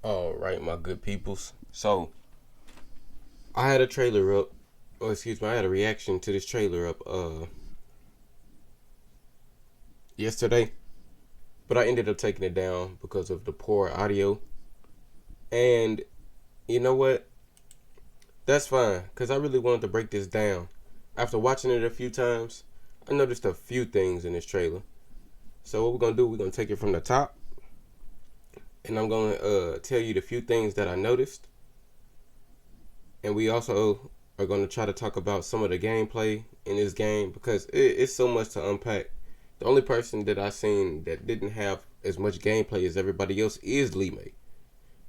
All right, my good peoples. So I had a trailer up, or excuse me, I had a reaction to this trailer up yesterday, but I ended up taking it down because of the poor audio. And you know what? That's fine, cause I really wanted to break this down. After watching it a few times, I noticed a few things in this trailer. So what we're gonna do? We're gonna take it from the top, and I'm gonna tell you the few things that I noticed. And we also are going to try to talk about some of the gameplay in this game because it's so much to unpack. The only person that I seen that didn't have as much gameplay as everybody else is Lee May.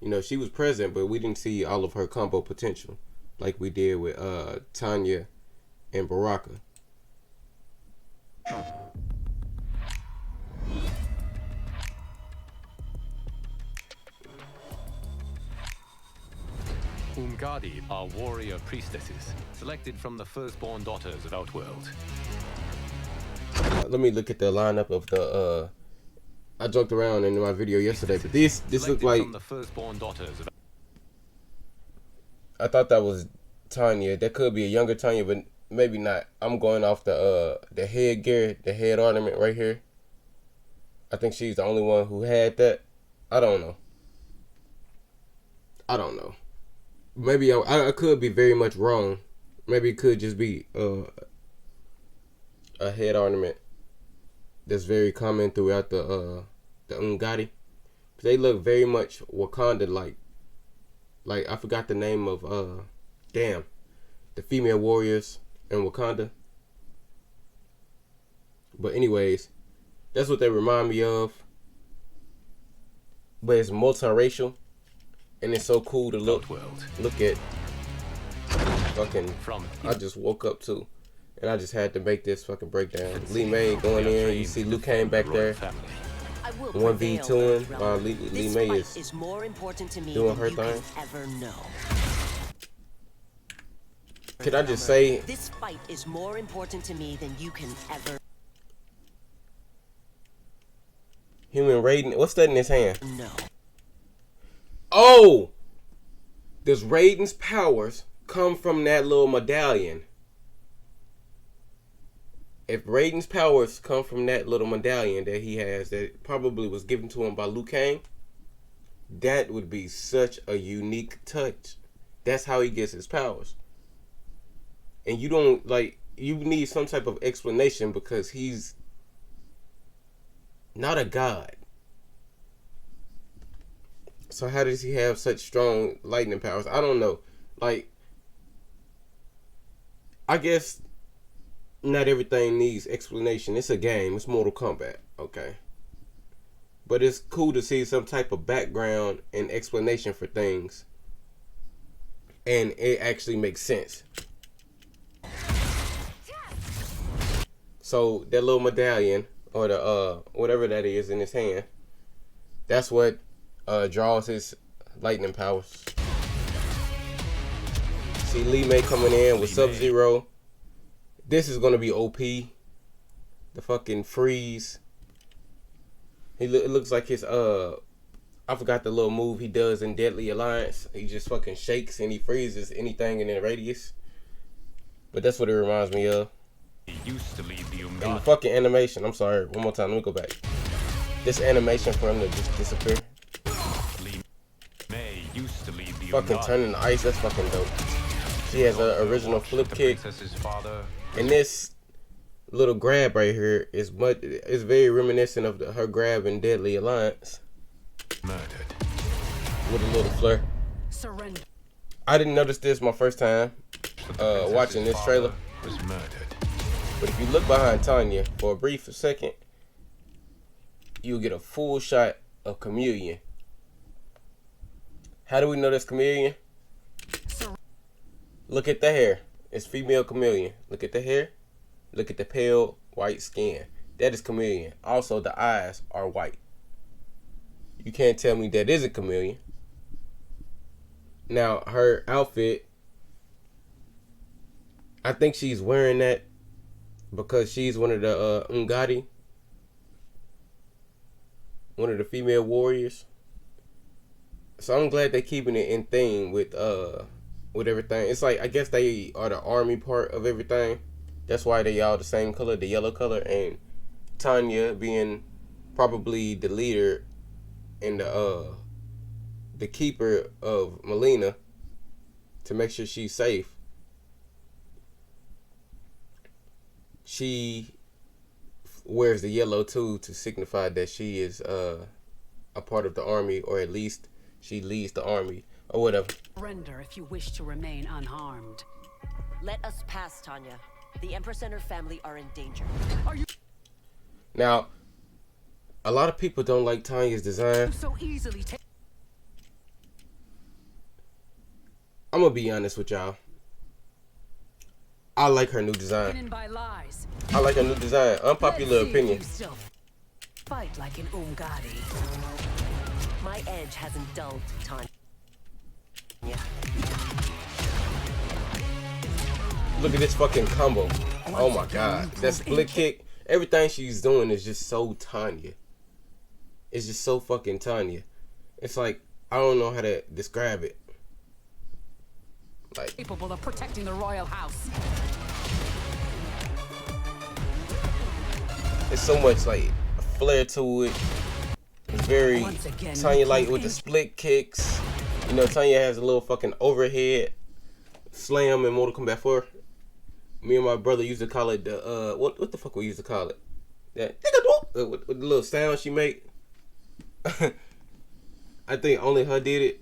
You know, she was present, but we didn't see all of her combo potential like we did with Tanya and Baraka. Umgadi are warrior priestesses, selected from the firstborn daughters of Outworld. Let me look at the lineup of the. I joked around in my video yesterday, but this looked like from the firstborn daughters of. I thought that was Tanya. That could be a younger Tanya, but maybe not. I'm going off the headgear, the head ornament right here. I think she's the only one who had that. I don't know. Maybe I could be very much wrong. Maybe it could just be a head ornament that's very common throughout the Umgadi. They look very much Wakanda like. Like I forgot the name of the female warriors in Wakanda. But anyways, that's what they remind me of. But it's multiracial, and it's so cool to look at. Fucking, I just woke up too, and I just had to make this fucking breakdown. Lee May going in. You see Liu Kang back there. 1v2 while Lee May is doing her thing. Can I just say, this fight is more important to me than you can ever human Raiden, what's that in his hand? know. Oh! Does Raiden's powers come from that little medallion? If Raiden's powers come from that little medallion that he has, that probably was given to him by Liu Kang, that would be such a unique touch. That's how he gets his powers. And you don't, like, you need some type of explanation because he's not a god. So how does he have such strong lightning powers? I don't know. Like, I guess not everything needs explanation. It's a game. It's Mortal Kombat. Okay. But it's cool to see some type of background and explanation for things. And it actually makes sense. So that little medallion, or the whatever that is in his hand, that's what draws his lightning powers. See Lee May coming in with Sub-Zero. This is gonna be OP. The fucking freeze. It looks like his I forgot the little move he does in Deadly Alliance. He just fucking shakes and he freezes anything in the radius. But that's what it reminds me of. He used to lead the And the fucking animation. I'm sorry. One more time. Let me go back. This animation for him to just disappear. Lee May used to lead the Fucking turning the ice. That's fucking dope. She has an original flip kick. And this little grab right here is very reminiscent of her grab in Deadly Alliance. Murdered. With a little flair. Surrender. I didn't notice this my first time watching this trailer. Was murdered. But if you look behind Tanya for a brief second, you'll get a full shot of Chameleon. How do we know that's Chameleon? Look at the hair. It's female Chameleon. Look at the hair. Look at the pale white skin. That is Chameleon. Also, the eyes are white. You can't tell me that isn't Chameleon. Now, her outfit, I think she's wearing that because she's one of the Umgadi. One of the female warriors. So I'm glad they keeping it in theme with everything. It's like I guess they are the army part of everything. That's why they all the same color, the yellow color, and Tanya being probably the leader and the keeper of Melina to make sure she's safe. She wears the yellow too to signify that she is a part of the army, or at least she leads the army or whatever. Surrender if you wish to remain unharmed. Let us pass, Tanya. The Empress and her family are in danger. Now, a lot of people don't like Tanya's design. So easily I'm gonna be honest with y'all. I like her new design. taken by lies. I like her new design. Unpopular Let's see if opinion. you still fight like an Umgadi. My edge hasn't dulled, Tanya. Look at this fucking combo. Oh my god. That split kick. Everything she's doing is just so Tanya. It's just so fucking Tanya. It's like, I don't know how to describe it. Like, Capable of protecting the royal house. it's so much like flair to it. It's very Once again, Tanya like with the split kicks. You know, Tanya has a little fucking overhead slam in Mortal Kombat 4. Me and my brother used to call it the what the fuck we used to call it? That with the little sound she make. I think only her did it.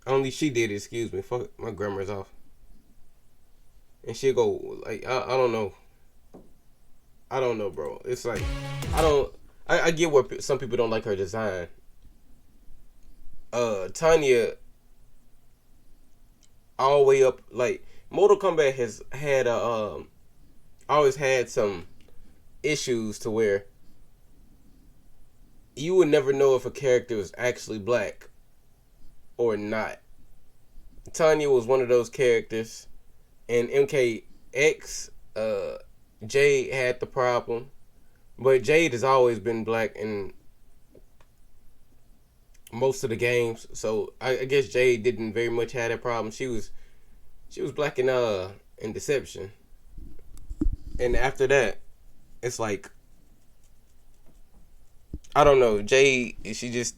Only she did it, excuse me. Fuck, my grammar's off. And she'll go like I don't know. I don't know, bro. It's like I get where some people don't like her design. Tanya all the way up, like Mortal Kombat has had always had some issues to where you would never know if a character was actually black or not. Tanya was one of those characters, and MKX, Jade had the problem, but Jade has always been black in most of the games, so I guess Jade didn't very much have that problem. She was black in Deception, and after that, it's like I don't know. Jade, she just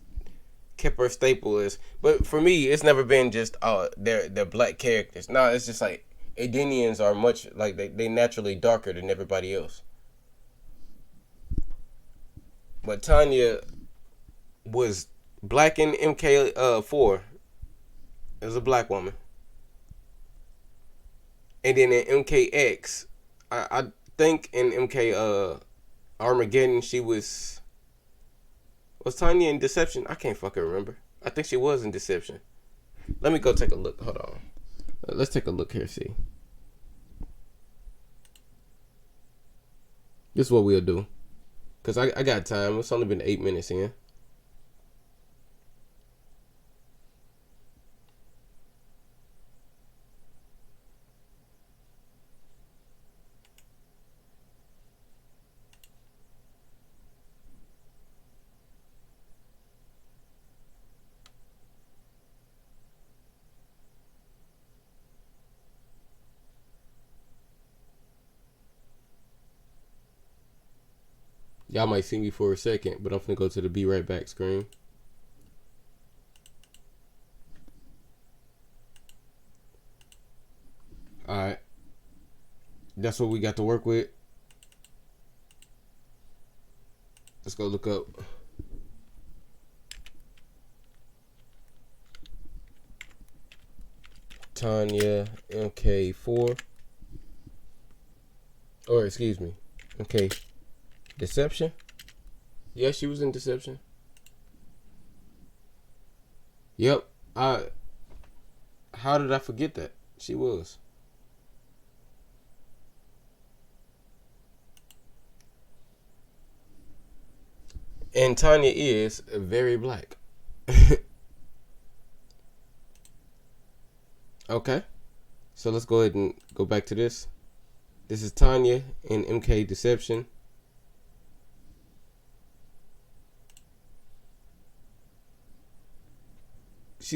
kept her staple is, but for me, it's never been just they're black characters. No, it's just like Edenians are much like they naturally darker than everybody else. But Tanya was black in MK4 as a black woman, and then in MKX, I think in MK Armageddon she was Tanya in Deception? I can't fucking remember. I think she was in Deception. Let me go take a look. Hold on. Let's take a look here. See. This is what we'll do. Because I got time. It's only been 8 minutes in. Y'all might see me for a second, but I'm finna go to the be right back screen. Alright. That's what we got to work with. Let's go look up Tanya MK4. Or excuse me. Okay. Deception? Yeah, she was in Deception. Yep. How did I forget that? She was. And Tanya is very black. Okay. So let's go ahead and go back to this. This is Tanya in MK Deception.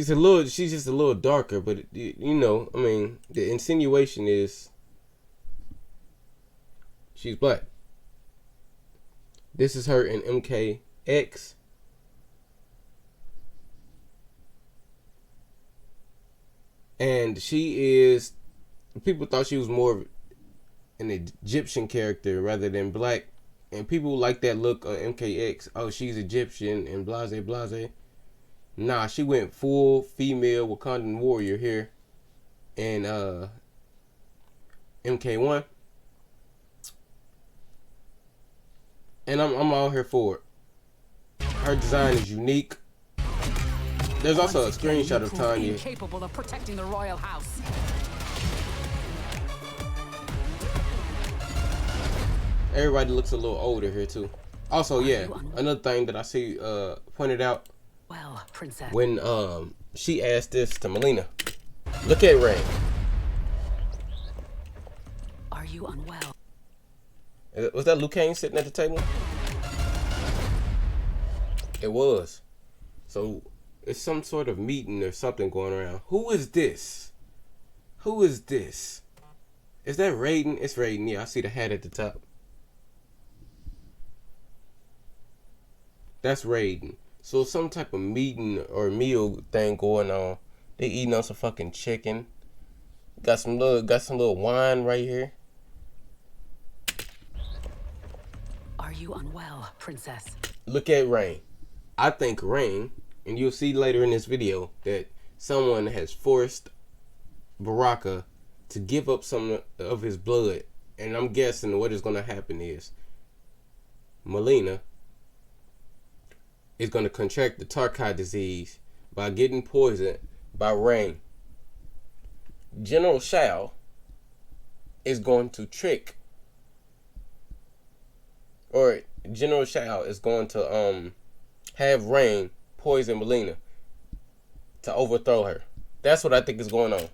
she's just a little darker, but you know, I mean, the insinuation is she's black. This is her in MKX. And she is, people thought she was more of an Egyptian character rather than black. And people like that look on MKX. Oh, she's Egyptian and blase blase. Nah, she went full female Wakandan warrior here in Mk1. And I'm all here for it. Her design is unique. There's also a screenshot of Tanya. Capable of protecting the royal house. Everybody looks a little older here too. Also, yeah, another thing that I see pointed out. Well, princess. When she asked this to Melina. Look at Rain. Are you unwell? Was that Liu Kang sitting at the table? It was. So it's some sort of meeting or something going around. Who is this? Who is this? Is that Raiden? It's Raiden. Yeah, I see the hat at the top. That's Raiden. So some type of meeting or meal thing going on. They eating on some fucking chicken. Got some little wine right here. Are you unwell, princess? Look at Rain. I think Rain, and you'll see later in this video that someone has forced Baraka to give up some of his blood. And I'm guessing what is going to happen is Melina is going to contract the Tarkai disease by getting poisoned by Rain. General Shao is going to trick, or General Shao is going to have Rain poison Melina to overthrow her. That's what I think is going on.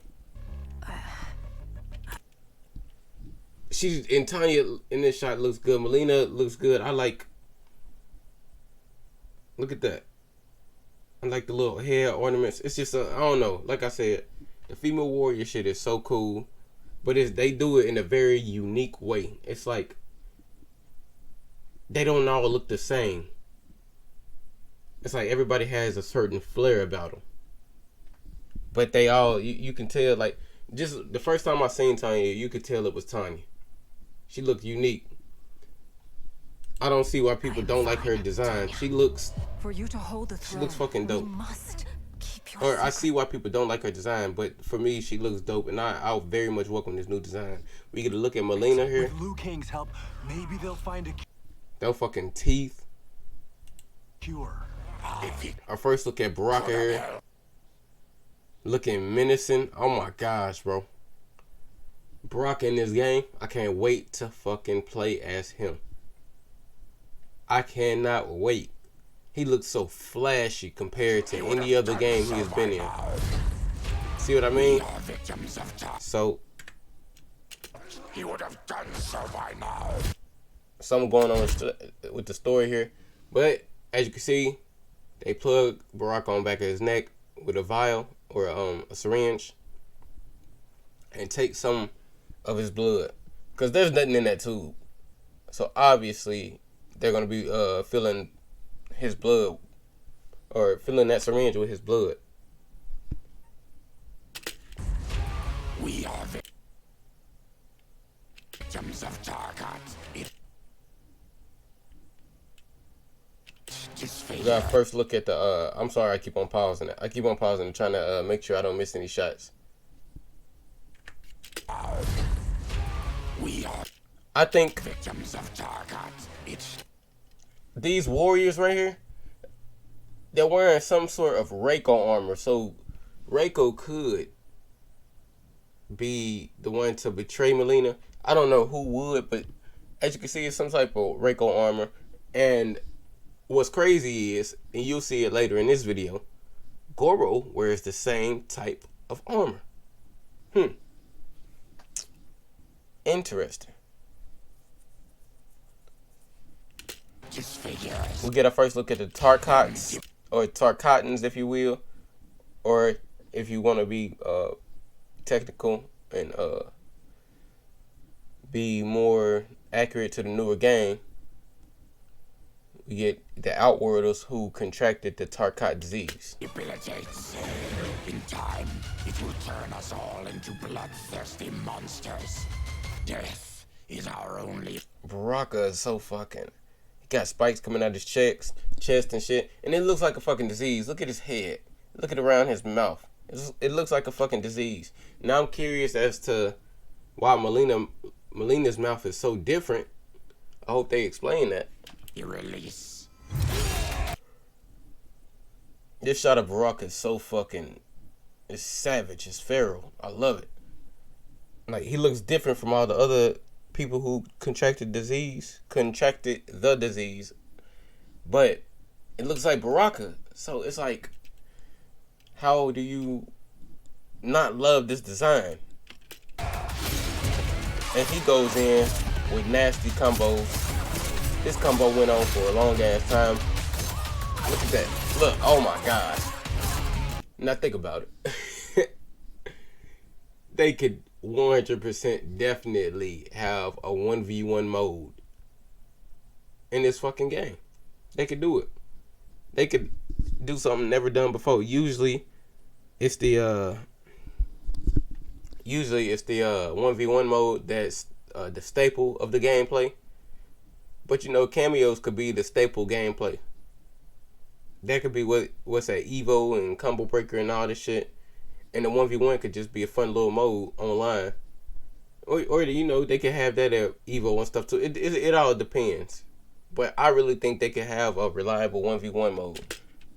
She's in Tanya in this shot looks good. Melina looks good. I like. Look at that. I like the little hair ornaments. It's just I don't know. Like I said, the female warrior shit is so cool, but they do it in a very unique way. It's like they don't all look the same. It's like everybody has a certain flair about them, but they all you can tell. Like just the first time I seen Tanya, you could tell it was Tanya. She looked unique. I don't see why people don't like her design. She looks. For you to hold the throne, she looks fucking dope. Must keep your Or secret. I see why people don't like her design, but for me, she looks dope, and I'll very much welcome this new design. We get to look at Melina here. With Liu Kang's help, maybe they'll find a Them fucking teeth. cure. Our first look at Baraka here. Looking menacing. Oh my gosh, bro. Baraka in this game, I can't wait to fucking play as him. I cannot wait. He looks so flashy compared to any other game he has been in. See what I mean? So He would have done so by now. something going on with the story here. But as you can see, they plug Baraka on the back of his neck with a vial or a syringe and take some of his blood. Because there's nothing in that tube. So obviously they're going to be filling his blood or filling that syringe with his blood. We are victims of Tarkat. We got a first look at the I'm sorry I keep on pausing it. I keep on pausing and trying to make sure I don't miss any shots. We are I think victims of Tarkat. these warriors right here, they're wearing some sort of Reiko armor. So Reiko could be the one to betray Melina. I don't know who would, but as you can see, it's some type of Reiko armor. And what's crazy is, and you'll see it later in this video, Goro wears the same type of armor. Interesting. Disfigures. We get our first look at the Tarkats, or Tarkatans, if you will. or if you want to be technical and be more accurate to the newer game, we get the Outworlders who contracted the Tarkat disease. Debilitates. In time, it will turn us all into bloodthirsty monsters. Death is our only... Baraka is so fucking... He got spikes coming out his chest and shit, and it looks like a fucking disease. Look at his head. Look at around his mouth. It looks like a fucking disease. Now I'm curious as to why Melina's mouth is so different. I hope they explain that. release. This shot of Baraka is so fucking... It's savage. It's feral. I love it. Like, he looks different from all the other people who contracted the disease. But it looks like Baraka. So it's like, how do you not love this design? And he goes in with nasty combos. This combo went on for a long ass time. Look at that. Look, oh my god. Now think about it. They could 100% definitely have a 1v1 mode in this fucking game. They could do it. They could do something never done before. Usually it's the 1v1 mode that's the staple of the gameplay. But you know, cameos could be the staple gameplay. That could be what's that, Evo and Combo Breaker and all this shit. And the 1v1 could just be a fun little mode online. Or you know, they could have that at Evo and stuff too. It all depends. But I really think they could have a reliable 1v1 mode.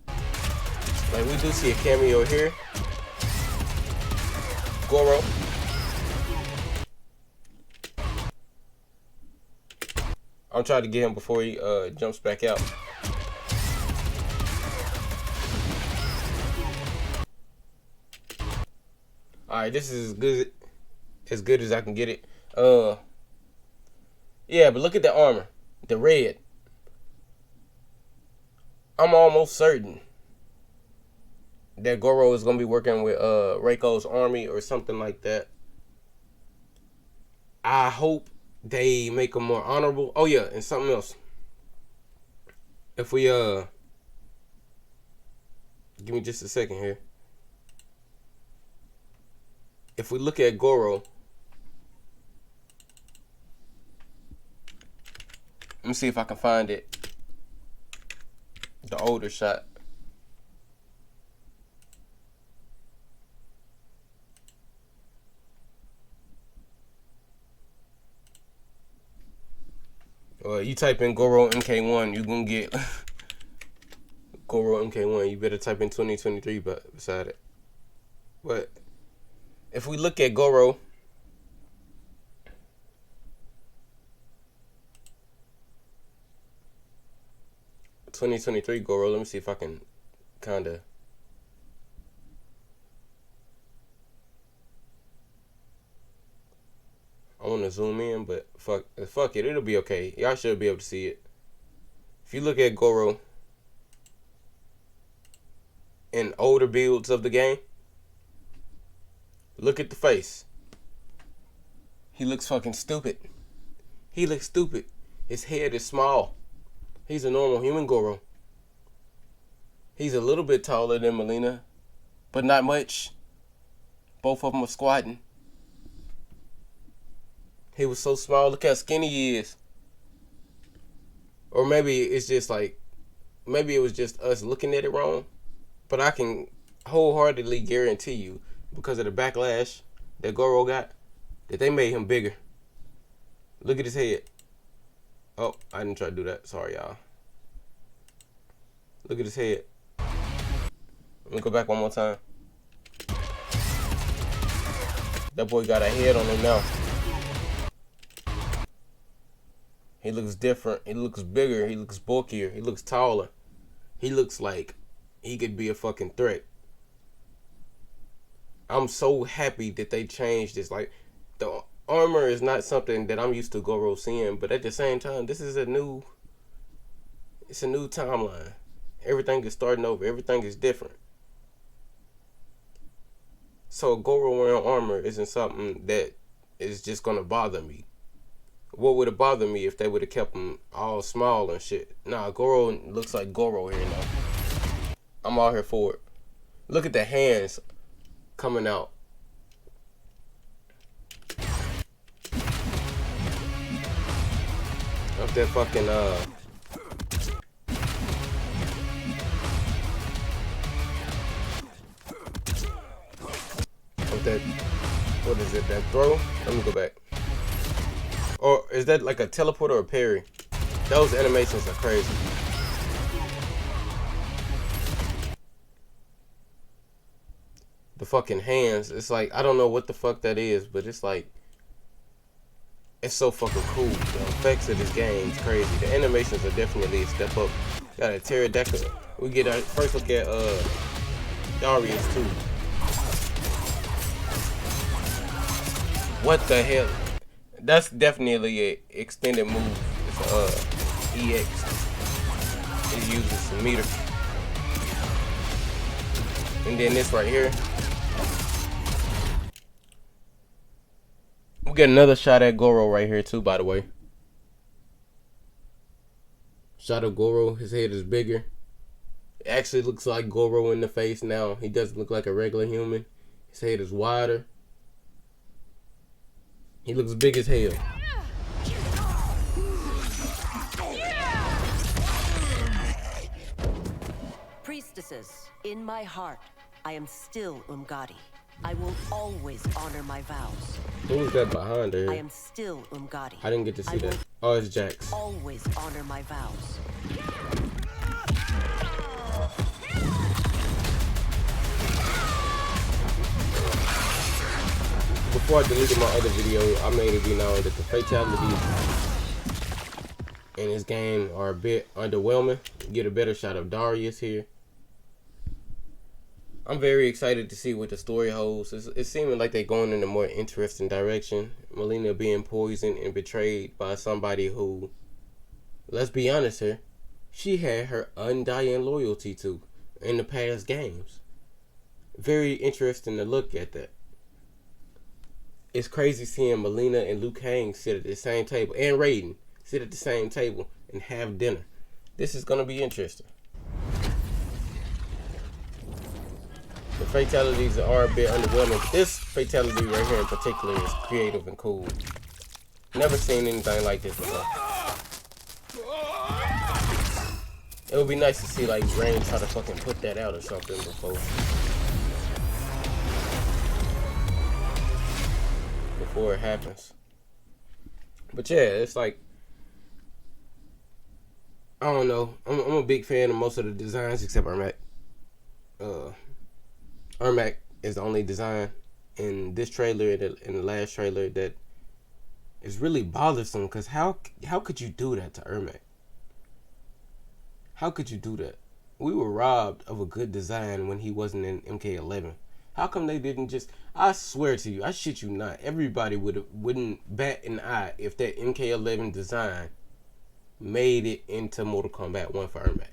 Like, we do see a cameo here. Goro. I'm trying to get him before he jumps back out. Alright, this is as good as I can get it. Yeah, but look at the armor. The red. I'm almost certain that Goro is gonna be working with Reiko's army or something like that. I hope they make them more honorable. Oh yeah, and something else. If we give me just a second here. If we look at Goro, let me see if I can find it. The older shot. You type in Goro Mk1, you're gonna get Goro Mk1. You better type in 2023 beside it. But if we look at Goro, (2023) Goro, let me see if I can kinda. I want to zoom in, but fuck it, it'll be okay. Y'all should be able to see it. If you look at Goro in older builds of the game, look at the face. He looks fucking stupid. He looks stupid. His head is small. He's a normal human Goro. He's a little bit taller than Melina, but not much. Both of them are squatting. He was so small. Look how skinny he is. Or maybe it's just like, maybe it was just us looking at it wrong. But I can wholeheartedly guarantee you, because of the backlash that Goro got, that they made him bigger. Look at his head. Oh, I didn't try to do that. Sorry, y'all. Look at his head. Let me go back one more time. That boy got a head on him now. He looks different. He looks bigger. He looks bulkier. He looks taller. He looks like he could be a fucking threat. I'm so happy that they changed this. Like, the armor is not something that I'm used to Goro seeing, but at the same time, this is it's a new timeline. Everything is starting over. Everything is different. So Goro wearing armor isn't something that is just gonna bother me. What would have bothered me if they would have kept him all small and shit? Nah, Goro looks like Goro here now. I'm all here for it. Look at the hands coming out. Of that fucking of that, what is it, that throw? Let me go back. Or is that like a teleport or a parry? Those animations are crazy. The fucking hands, it's like, I don't know what the fuck that is, but it's like, it's so fucking cool. The effects of this game is crazy. The animations are definitely a step up. Got a pterodactyl. We get our first look at Darius too. What the hell? That's definitely a extended move. It's EX. It uses some meter. And then this right here. We get another shot at Goro right here too, by the way. Shot of Goro, his head is bigger. It actually looks like Goro in the face now. He doesn't look like a regular human. His head is wider. He looks big as hell. Priestesses, in my heart, I am still Umgadi. I will always honor my vows. Who's that behind her? I am still Umgadi. I didn't get to see I that. Oh, it's Jax. always honor my vows. Before I deleted my other video, I made it be known that the fatalities in this game are a bit underwhelming. Get a better shot of Darius here. I'm very excited to see what the story holds. It's seeming like they're going in a more interesting direction. Mileena being poisoned and betrayed by somebody who, let's be honest here, she had her undying loyalty to in the past games. Very interesting to look at that. It's crazy seeing Mileena and Liu Kang sit at the same table, and Raiden sit at the same table and have dinner. This is going to be interesting. The fatalities are a bit underwhelming, but this fatality right here in particular is creative and cool. Never seen anything like this before. It would be nice to see like Rain try to fucking put that out or something before it happens. But yeah, it's like, I don't know. I'm a big fan of most of the designs except Ermac. Ermac is the only design in this trailer and in the last trailer that is really bothersome, because how could you do that to Ermac? How could you do that? We were robbed of a good design when he wasn't in Mk1. How come they didn't just, I swear to you, I shit you not, everybody wouldn't bat an eye if that Mk1 design made it into Mortal Kombat 1 for Ermac.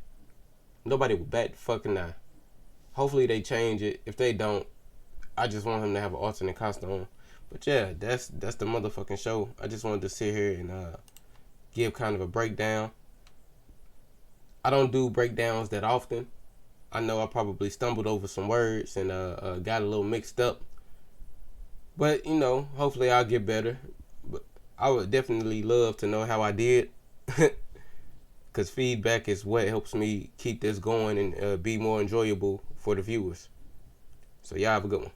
Nobody would bat the fucking eye. Hopefully they change it. If they don't, I just want him to have an alternate costume. But yeah, that's the motherfucking show. I just wanted to sit here and give kind of a breakdown. I don't do breakdowns that often. I know I probably stumbled over some words and got a little mixed up. But, you know, hopefully I'll get better. But I would definitely love to know how I did. Because feedback is what helps me keep this going and be more enjoyable for the viewers. So y'all have a good one.